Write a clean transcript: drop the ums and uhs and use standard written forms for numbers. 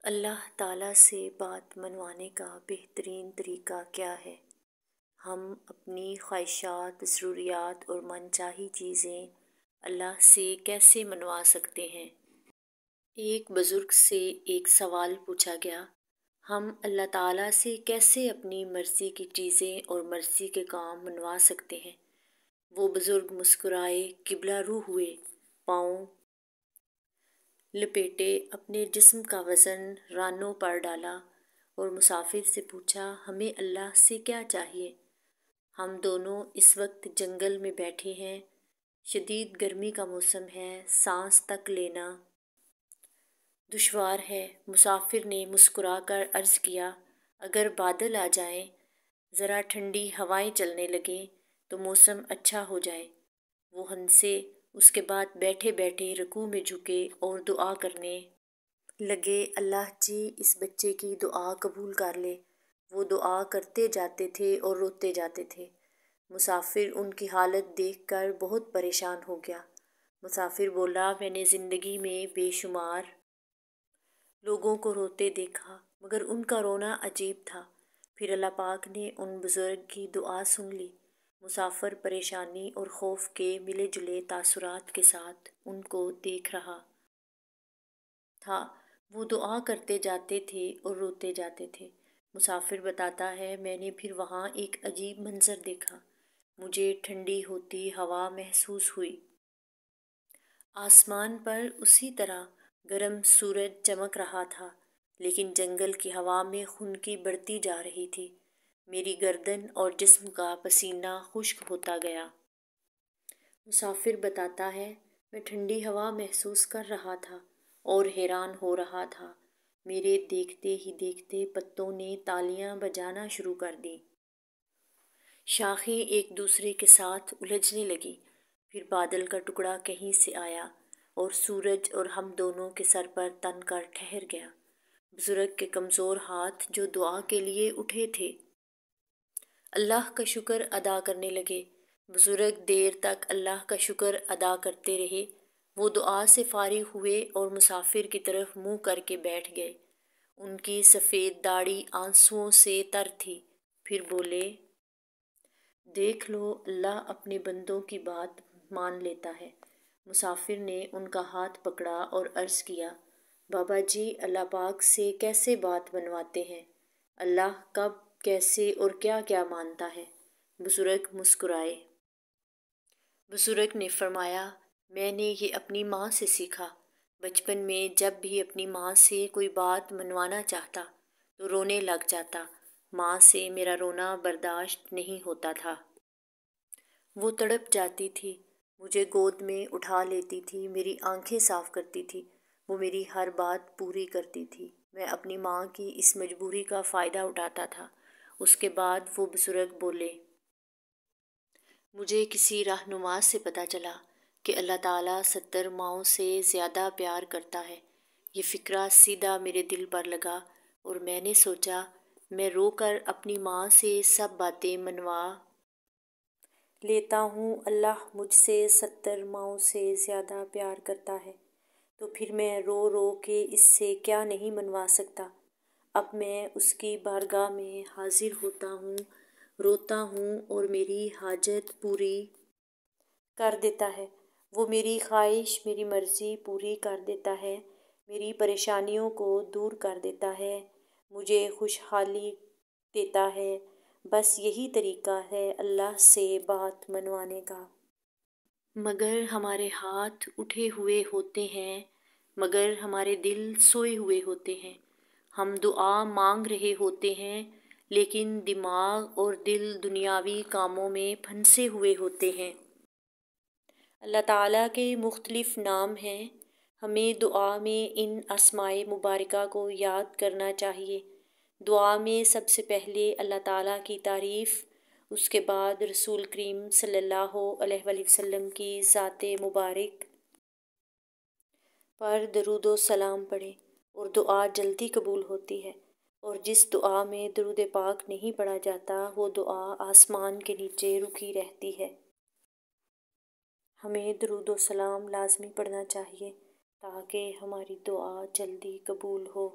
اللہ تعالیٰ سے بات منوانے کا بہترین طریقہ کیا ہے؟ ہم اپنی خواہشات، ضروریات اور من چاہی چیزیں اللہ سے کیسے منوا سکتے ہیں؟ ایک بزرگ سے ایک سوال پوچھا گیا، ہم اللہ تعالیٰ سے کیسے اپنی مرضی کی چیزیں اور مرضی کے کام منوا سکتے ہیں؟ وہ بزرگ مسکرائے، قبلہ رو ہوئے، پاؤں لپیٹے، اپنے جسم کا وزن رانوں پر ڈالا اور مسافر سے پوچھا، ہمیں اللہ سے کیا چاہیے؟ ہم دونوں اس وقت جنگل میں بیٹھے ہیں، شدید گرمی کا موسم ہے، سانس تک لینا دشوار ہے۔ مسافر نے مسکرا کر عرض کیا، اگر بادل آ جائیں، ذرا ٹھنڈی ہوائیں چلنے لگیں تو موسم اچھا ہو جائے۔ وہ ہنسے، اس کے بعد بیٹھے بیٹھے رکوع میں جھکے اور دعا کرنے لگے، اللہ جی اس بچے کی دعا قبول کر لے۔ وہ دعا کرتے جاتے تھے اور روتے جاتے تھے۔ مسافر ان کی حالت دیکھ کر بہت پریشان ہو گیا۔ مسافر بولا، میں نے زندگی میں بے شمار لوگوں کو روتے دیکھا، مگر ان کا رونا عجیب تھا۔ پھر اللہ پاک نے ان بزرگ کی دعا سن لی۔ مسافر پریشانی اور خوف کے ملے جلے تاثرات کے ساتھ ان کو دیکھ رہا تھا۔ وہ دعا کرتے جاتے تھے اور روتے جاتے تھے۔ مسافر بتاتا ہے، میں نے پھر وہاں ایک عجیب منظر دیکھا۔ مجھے ٹھنڈی ہوتی ہوا محسوس ہوئی۔ آسمان پر اسی طرح گرم سورج چمک رہا تھا، لیکن جنگل کی ہوا میں خنکی بڑھتی جا رہی تھی۔ میری گردن اور جسم کا پسینہ خشک ہوتا گیا۔ مسافر بتاتا ہے، میں ٹھنڈی ہوا محسوس کر رہا تھا اور حیران ہو رہا تھا۔ میرے دیکھتے ہی دیکھتے پتوں نے تالیاں بجانا شروع کر دیں۔ شاخیں ایک دوسرے کے ساتھ الجھنے لگیں۔ پھر بادل کا ٹکڑا کہیں سے آیا اور سورج اور ہم دونوں کے سر پر تن کر ٹھہر گیا۔ بزرگ کے کمزور ہاتھ جو دعا کے لیے اٹھے تھے، اللہ کا شکر ادا کرنے لگے۔ بزرگ دیر تک اللہ کا شکر ادا کرتے رہے۔ وہ دعا سے فارغ ہوئے اور مسافر کی طرف منہ کر کے بیٹھ گئے۔ ان کی سفید داڑھی آنسوؤں سے تر تھی۔ پھر بولے، دیکھ لو، اللہ اپنے بندوں کی بات مان لیتا ہے۔ مسافر نے ان کا ہاتھ پکڑا اور عرض کیا، بابا جی اللہ پاک سے کیسے بات منواتے ہیں؟ اللہ کب، کیسے اور کیا کیا مانتا ہے؟ بزرگ مسکرائے۔ بزرگ نے فرمایا، میں نے یہ اپنی ماں سے سیکھا۔ بچپن میں جب بھی اپنی ماں سے کوئی بات منوانا چاہتا تو رونے لگ جاتا۔ ماں سے میرا رونا برداشت نہیں ہوتا تھا۔ وہ تڑپ جاتی تھی، مجھے گود میں اٹھا لیتی تھی، میری آنکھیں صاف کرتی تھی، وہ میری ہر بات پوری کرتی تھی۔ میں اپنی ماں کی اس مجبوری کا فائدہ اٹھاتا تھا۔ اس کے بعد وہ بزرگ بولے، مجھے کسی رہنما سے پتہ چلا کہ اللہ تعالیٰ 70 ماؤں سے زیادہ پیار کرتا ہے۔ یہ فکرہ سیدھا میرے دل پر لگا اور میں نے سوچا، میں رو کر اپنی ماں سے سب باتیں منوا لیتا ہوں۔ اللہ مجھ سے 70 ماؤں سے زیادہ پیار کرتا ہے، تو پھر میں رو رو کے اس سے کیا نہیں منوا سکتا؟ اب میں اس کی بارگاہ میں حاضر ہوتا ہوں، روتا ہوں اور میری حاجت پوری کر دیتا ہے۔ وہ میری خواہش، میری مرضی پوری کر دیتا ہے، میری پریشانیوں کو دور کر دیتا ہے، مجھے خوشحالی دیتا ہے۔ بس یہی طریقہ ہے اللہ سے بات منوانے کا۔ مگر ہمارے ہاتھ اٹھے ہوئے ہوتے ہیں، مگر ہمارے دل سوئے ہوئے ہوتے ہیں۔ ہم دعا مانگ رہے ہوتے ہیں، لیکن دماغ اور دل دنیاوی کاموں میں پھنسے ہوئے ہوتے ہیں۔ اللہ تعالیٰ کے مختلف نام ہیں، ہمیں دعا میں ان اسمائے مبارکہ کو یاد کرنا چاہیے۔ دعا میں سب سے پہلے اللہ تعالیٰ کی تعریف، اس کے بعد رسول کریم صلی اللہ علیہ وآلہ وسلم کی ذات مبارک پر درود و سلام پڑھیں، اور دعا جلدی قبول ہوتی ہے۔ اور جس دعا میں درود پاک نہیں پڑھا جاتا، وہ دعا آسمان کے نیچے رکی رہتی ہے۔ ہمیں درود و سلام لازمی پڑھنا چاہیے تاکہ ہماری دعا جلدی قبول ہو۔